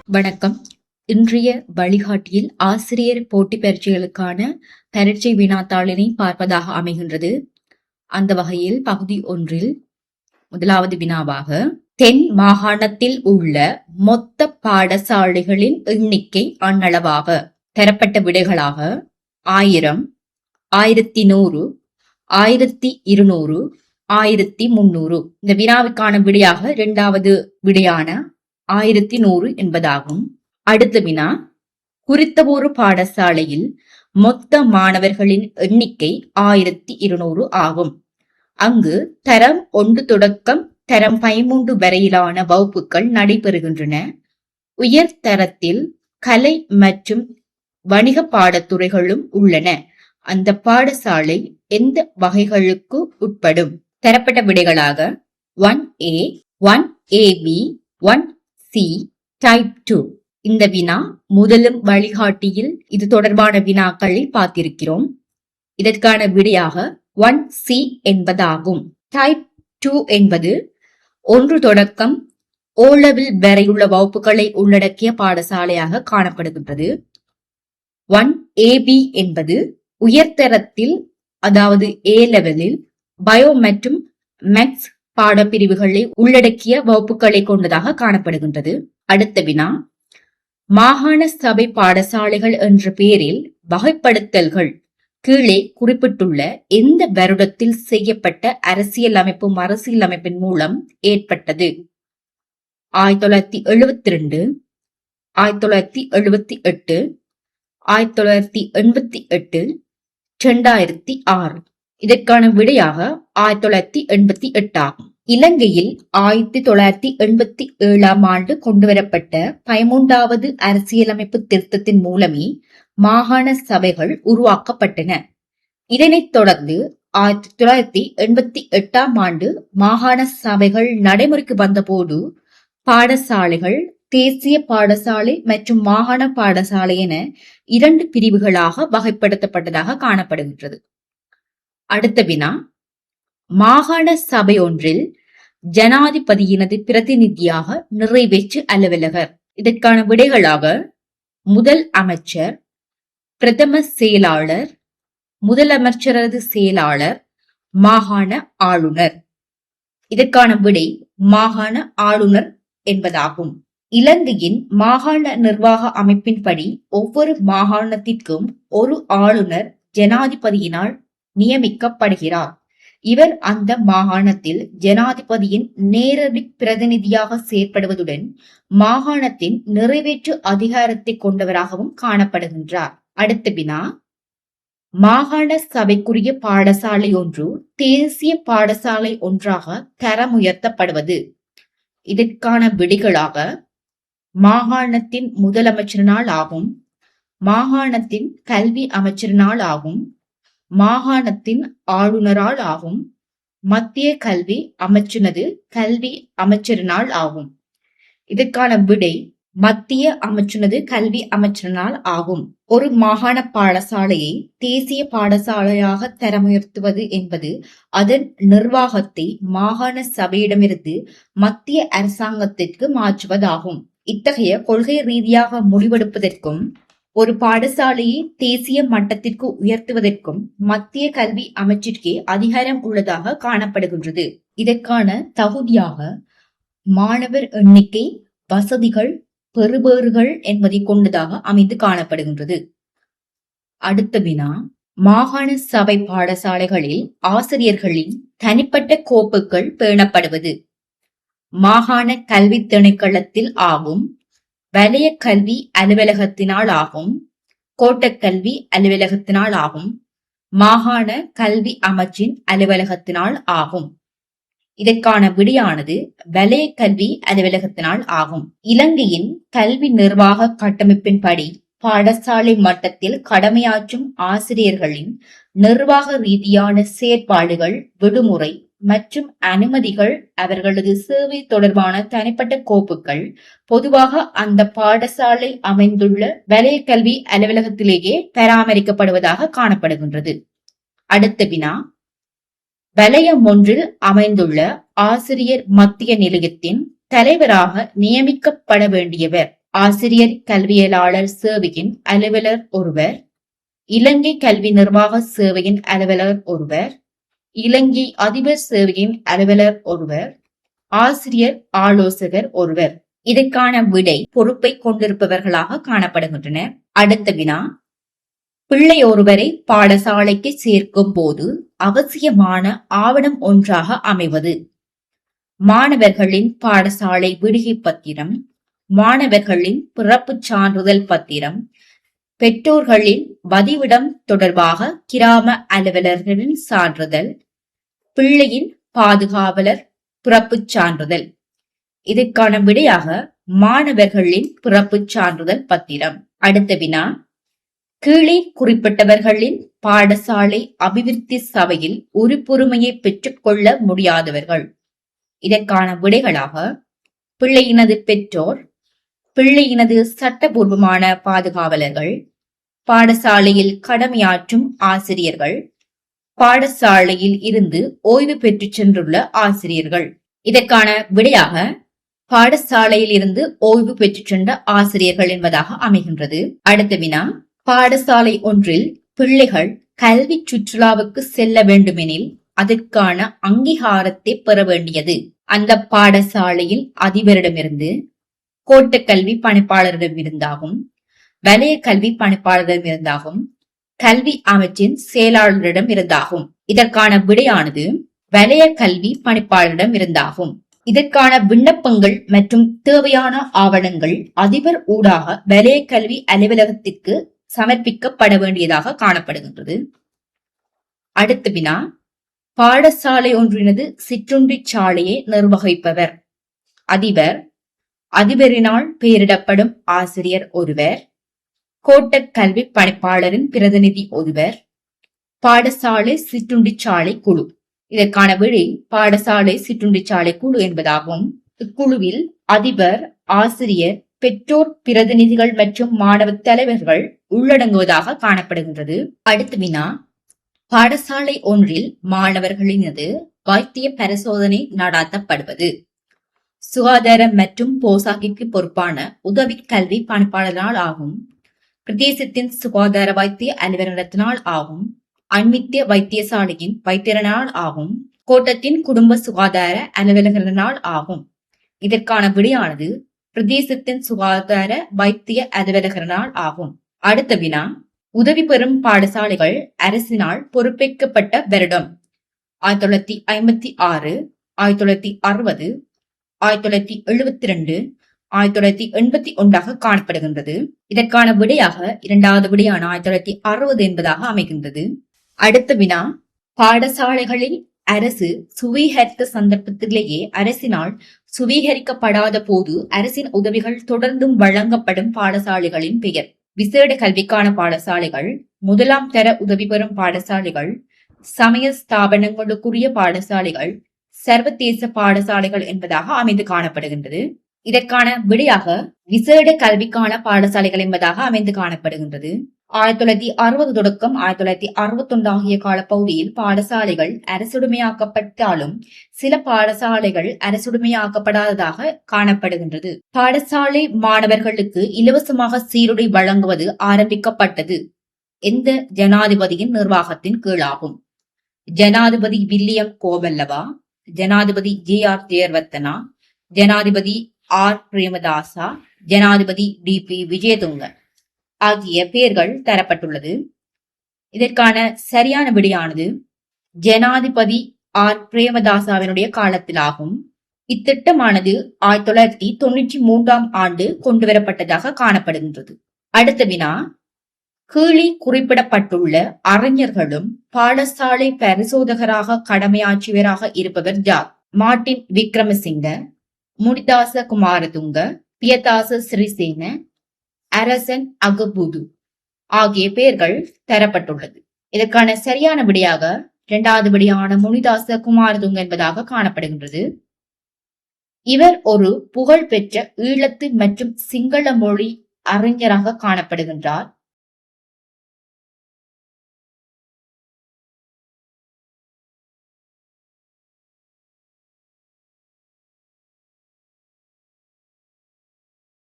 வணக்கம். இன்றைய வழிகாட்டியில் ஆசிரியர் போட்டி பரீட்சைகளுக்கான பரீட்சை வினாத்தாளினை பார்ப்பதாக அமைகின்றது. அந்த வகையில் பகுதி 1 முதலாவது வினாவாக தென் மாகாணத்தில் உள்ள மொத்த பாடசாலைகளின் எண்ணிக்கை அண்ணளவாக தரப்பட்ட விடைகளாக 1000, 1100, 1200, 1300. இந்த வினாவுக்கான விடையாக இரண்டாவது விடையான 1100 என்பதாகும். அடுத்த வினா, குறித்த ஒரு பாடசாலையில் மொத்த மாணவர்களின் எண்ணிக்கை 1200 ஆகும். அங்கு தரம் 1 தொடக்கம் தரம் 13 வரையிலான வகுப்புகள் நடைபெறுகின்றன. உயர் தரத்தில் கலை மற்றும் வணிக பாடத்துறைகளும் உள்ளன. அந்த பாடசாலை எந்த வகைகளுக்கு உட்படும்? தரப்பட்ட விடைகளாக 1A, 1AB, 1C, டைப் 2. இந்த வினா முதலும் வழிகாட்டியில் இது தொடர்பான வினாக்களை பார்த்திருக்கிறோம். இதற்கான விடையாக 1C என்பதாகும். டைப் 2 என்பது 1 தொடக்கம் O-level வரையுள்ள வகுப்புகளை உள்ளடக்கிய பாடசாலையாக காணப்படுகின்றது. 1AB என்பது உயர்தரத்தில், அதாவது A-levelல் பயோ மற்றும் மேத்ஸ் பாடப்பிரிவுகளை உள்ளடக்கிய வகுப்புகளை கொண்டதாக காணப்படுகின்றது. அடுத்த வினா, மாகாண சபை பாடசாலைகள் என்ற பெயரில் வகைப்படுத்தல்கள் கீழே குறிப்பிட்டுள்ள எந்த வருடத்தில் செய்யப்பட்ட அரசியலமைப்பு மறுசீரமைப்பின் மூலம் ஏற்பட்டது? 1972, 1978, 1988, 2006. இதற்கான விடையாக 1988 ஆகும். இலங்கையில் 1987 ஆண்டு கொண்டுவரப்பட்ட 13வது அரசியலமைப்பு திருத்தத்தின் மூலமே மாகாண சபைகள் உருவாக்கப்பட்டன. இதனைத் தொடர்ந்து 1988 ஆண்டு மாகாண சபைகள் நடைமுறைக்கு வந்தபோது பாடசாலைகள் தேசிய பாடசாலை மற்றும் மாகாண பாடசாலை என 2 பிரிவுகளாக வகைப்படுத்தப்பட்டதாக காணப்படுகின்றது. அடுத்த வினா, மாகாண சபை ஒன்றில் ஜனாதிபதியினது பிரதிநிதியாக நிறைவேற்று அலுவலகர். இதற்கான விடைகளாக முதல் அமைச்சர், பிரதம செயலாளர், முதலமைச்சரது செயலாளர், மாகாண ஆளுநர். இதற்கான விடை மாகாண ஆளுநர் என்பதாகும். இலங்கையின் மாகாண நிர்வாக அமைப்பின்படி ஒவ்வொரு மாகாணத்திற்கும் ஒரு ஆளுநர் ஜனாதிபதியினால் நியமிக்கப்படுகிறார். இவர் அந்த மாகாணத்தில் ஜனாதிபதியின் நேரடி பிரதிநிதியாக செயற்படுவதுடன் மாகாணத்தின் நிறைவேற்று அதிகாரத்தை கொண்டவராகவும் காணப்படுகின்றார். அடுத்த வினா, மாகாண சபைக்குரிய பாடசாலை ஒன்று தேசிய பாடசாலை ஒன்றாக தரம் உயர்த்தப்படுவது. இதற்கான விடைகளாக மாகாணத்தின் முதலமைச்சரினால் ஆகும், மாகாணத்தின் கல்வி அமைச்சரினால் ஆகும், மாகாணத்தின் ஆளுநரால் ஆகும், மத்திய கல்வி அமைச்சினது கல்வி அமைச்சரினால் ஆகும். இதற்கான விடை மத்திய அமைச்சினது கல்வி அமைச்சரினால் ஆகும். ஒரு மாகாண பாடசாலையை தேசிய பாடசாலையாக தரமுயர்த்துவது என்பது அதன் நிர்வாகத்தை மாகாண சபையிடமிருந்து மத்திய அரசாங்கத்திற்கு மாற்றுவதாகும். இத்தகைய கொள்கை ரீதியாக முடிவெடுப்பதற்கும் ஒரு பாடசாலையை தேசிய மட்டத்திற்கு உயர்த்துவதற்கும் மத்திய கல்வி அமைச்சிற்கே அதிகாரம் உள்ளதாக காணப்படுகின்றது. இதற்கான தகுதியாக மாணவர் எண்ணிக்கை, வசதிகள், பெறுபேறுகள் என்பதை கொண்டதாக அமைந்து காணப்படுகின்றது. அடுத்த வினா, மாகாண சபை பாடசாலைகளில் ஆசிரியர்களின் தனிப்பட்ட கோப்புகள் பேணப்படுவது. மாகாண கல்வி திணைக்களத்தில் ஆகும், வலய கல்வி அலுவலகத்தினால் ஆகும், கோட்டக்கல்வி அலுவலகத்தினால் ஆகும், மாகாண கல்வி அமைச்சின் அலுவலகத்தினால் ஆகும். இதற்கான விடையானது வலய கல்வி அலுவலகத்தினால் ஆகும். இலங்கையின் கல்வி நிர்வாக கட்டமைப்பின்படி பாடசாலை மட்டத்தில் கடமையாற்றும் ஆசிரியர்களின் நிர்வாக ரீதியான செயற்பாடுகள், விடுமுறை மற்றும் அனுமதிகள், அவர்களது சேவை தொடர்பான தனிப்பட்ட கோப்புகள் பொதுவாக அந்த பாடசாலை அமைந்துள்ள வலய கல்வி அலுவலகத்திலேயே பராமரிக்கப்படுவதாக காணப்படுகின்றது. அடுத்த வினா, வலயம் ஒன்றில் அமைந்துள்ள ஆசிரியர் மத்திய நிலையத்தின் தலைவராக நியமிக்கப்பட வேண்டியவர். ஆசிரியர் கல்வியலாளர் சேவையின் அலுவலர் ஒருவர், இலங்கை கல்வி நிர்வாக சேவையின் அலுவலர் ஒருவர், இலங்கை அதிபர் சேவையின் அலுவலர் ஒருவர், ஆசிரியர் ஆலோசகர் ஒருவர். இதற்கான விடை பொறுப்பை கொண்டிருப்பவர்களாக காணப்படுகின்றன. அடுத்த வினா, பிள்ளை ஒருவரை பாடசாலைக்கு சேர்க்கும் போது அவசியமான ஆவணம் ஒன்றாக அமைவது. மாணவர்களின் பாடசாலை விடுகை பத்திரம், மாணவர்களின் பிறப்புச் சான்றிதழ் பத்திரம், பெற்றோர்களின் வதிவிடம் தொடர்பாக கிராம அலுவலர்களின் சான்றிதழ், பிள்ளையின் பாதுகாவலர் பிறப்புச் சான்றிதழ். இதற்கான விடையாக மாணவர்களின் பிறப்புச் சான்றிதழ் பத்திரம். அடுத்த வினா, கீழே குறிப்பிட்டவர்களின் பாடசாலை அபிவிருத்தி சபையில் உறுப்புரிமையை பெற்றுக் கொள்ள முடியாதவர்கள். இதற்கான விடைகளாக பிள்ளையினது பெற்றோர், பிள்ளையினது சட்டபூர்வமான பாதுகாவலர்கள், பாடசாலையில் கடமையாற்றும் ஆசிரியர்கள், பாடசாலையில் இருந்து ஓய்வு பெற்று சென்றுள்ள ஆசிரியர்கள். இதற்கான விடையாக பாடசாலையில் இருந்து ஓய்வு பெற்று சென்ற ஆசிரியர்கள் என்பதாக அமைகின்றது. அடுத்த வினா, பாடசாலை ஒன்றில் பிள்ளைகள் கல்வி சுற்றுலாவுக்கு செல்ல வேண்டுமெனில் அதற்கான அங்கீகாரத்தை பெற வேண்டியது. அந்த பாடசாலையில் அதிபரிடமிருந்து, கோட்டக்கல்வி பணிப்பாளரிடமிருந்தாகும், வலய கல்வி பணிப்பாளரிடமிருந்தாகும், கல்வி அமைச்சின் செயலாளரிடம் இருந்தாகும். இதற்கான விடையானது வலய கல்வி பணிப்பாளரிடம் இருந்தாகும். இதற்கான விண்ணப்பங்கள் மற்றும் தேவையான ஆவணங்கள் அதிபர் ஊடாக வலய கல்வி அலுவலகத்திற்கு சமர்ப்பிக்கப்பட வேண்டியதாக காணப்படுகின்றது. அடுத்த வினா, பாடசாலை ஒன்றினது சிற்றுண்டி சாலையை நிர்வகிப்பவர். அதிபர், அதிபரினால் பெயரிடப்படும் ஆசிரியர் ஒருவர், கோட்ட கல்வி பணிப்பாளரின் பிரதிநிதி ஒருவர், பாடசாலை சிற்றுண்டி சாலை குழு. இதற்கான விடை பாடசாலை சிற்றுண்டி சாலை குழு என்பதாகும். இக்குழுவில் அதிபர், ஆசிரியர், பெற்றோர் பிரதிநிதிகள் மற்றும் மாணவ தலைவர்கள் உள்ளடங்குவதாக காணப்படுகின்றது. அடுத்த வினா, பாடசாலை ஒன்றில் மாணவர்களினது வைத்திய பரிசோதனை நடாத்தப்படுவது. சுகாதாரம் மற்றும் போசாக்கிற்கு பொறுப்பான உதவி கல்வி பணிப்பாளரால் ஆகும், பிரதேசத்தின் சுகாதார வைத்திய அலுவலகத்தினால் ஆகும், அன்மித்திய வைத்தியசாலையின் வைத்தியரனால் ஆகும், கோட்டத்தின் குடும்ப சுகாதார அலுவலகத்தினால் ஆகும். இதற்கான விடையானது பிரதேசத்தின் சுகாதார வைத்திய அலுவலகத்தினால் ஆகும். அடுத்த வினா, உதவி பெறும் பாடசாலைகள் அரசினால் பொறுப்பேற்கப்பட்ட வருடம் 1956, 1960, 1972, 1981 காணப்படுகின்றது. இதற்கான விடையாக இரண்டாவது விடையான 1960 என்பதாக அமைகின்றது. அடுத்த வினா, பாடசாலைகளில் அரசு சுவீகரித்த சந்தர்ப்பத்திலேயே அரசினால் சுவீகரிக்கப்படாத போது அரசின் உதவிகள் தொடர்ந்தும் வழங்கப்படும் பாடசாலைகளின் பெயர். விசேட கல்விக்கான பாடசாலைகள், முதலாம் தர உதவி பெறும் பாடசாலைகள், சமய ஸ்தாபனங்களுக்குரிய பாடசாலைகள், சர்வதேச பாடசாலைகள் என்பதாக அமைந்து காணப்படுகின்றது. இதற்கான விடையாக விசேட கல்விக்கான பாடசாலைகள் என்பதாக அமைந்து காணப்படுகின்றது. 1960 தொடக்கம் 1961 ஆகிய காலப்பகுதியில் பாடசாலைகள் அரசுடைமையாக்கப்பட்டாலும் சில பாடசாலைகள் அரசுடைமையாக்கப்படாததாக காணப்படுகின்றது. பாடசாலை மாணவர்களுக்கு இலவசமாக சீருடை வழங்குவது ஆரம்பிக்கப்பட்டது எந்த ஜனாதிபதியின் நிர்வாகத்தின் கீழாகும்? ஜனாதிபதி வில்லியம் கோவல்லவா, ஜனாதிபதி JR ஜெயவர்தனா, ஜனாதிபதி R பிரேமதாசா, ஜனாதிபதி DP விஜயதுங்க ஆகிய பெயர்கள் தரப்பட்டுள்ளது. இதற்கான சரியான விடையானது ஜனாதிபதி R பிரேமதாசாவினுடைய காலத்திலாகும். இத்திட்டமானது 1993 ஆண்டு கொண்டுவரப்பட்டதாக காணப்படுகின்றது. அடுத்த வினா, கீழே குறிப்பிடப்பட்டுள்ள அறிஞர்களும் பாடசாலை பரிசோதகராக கடமையாற்றியவராக இருப்பவர் யார்? மார்ட்டின் விக்ரமசிங்க, முனிதாச குமாரதுங்க, பியதாச சிறிசேன, அரசன் அகபுது ஆகிய பெயர்கள் தரப்பட்டுள்ளது. இதற்கான சரியான விடையாக இரண்டாவது விடையான முனிதாச குமாரதுங்க என்பதாக காணப்படுகின்றது. இவர் ஒரு புகழ்பெற்ற ஈழத்து மற்றும் சிங்கள மொழி அறிஞராக காணப்படுகின்றார்.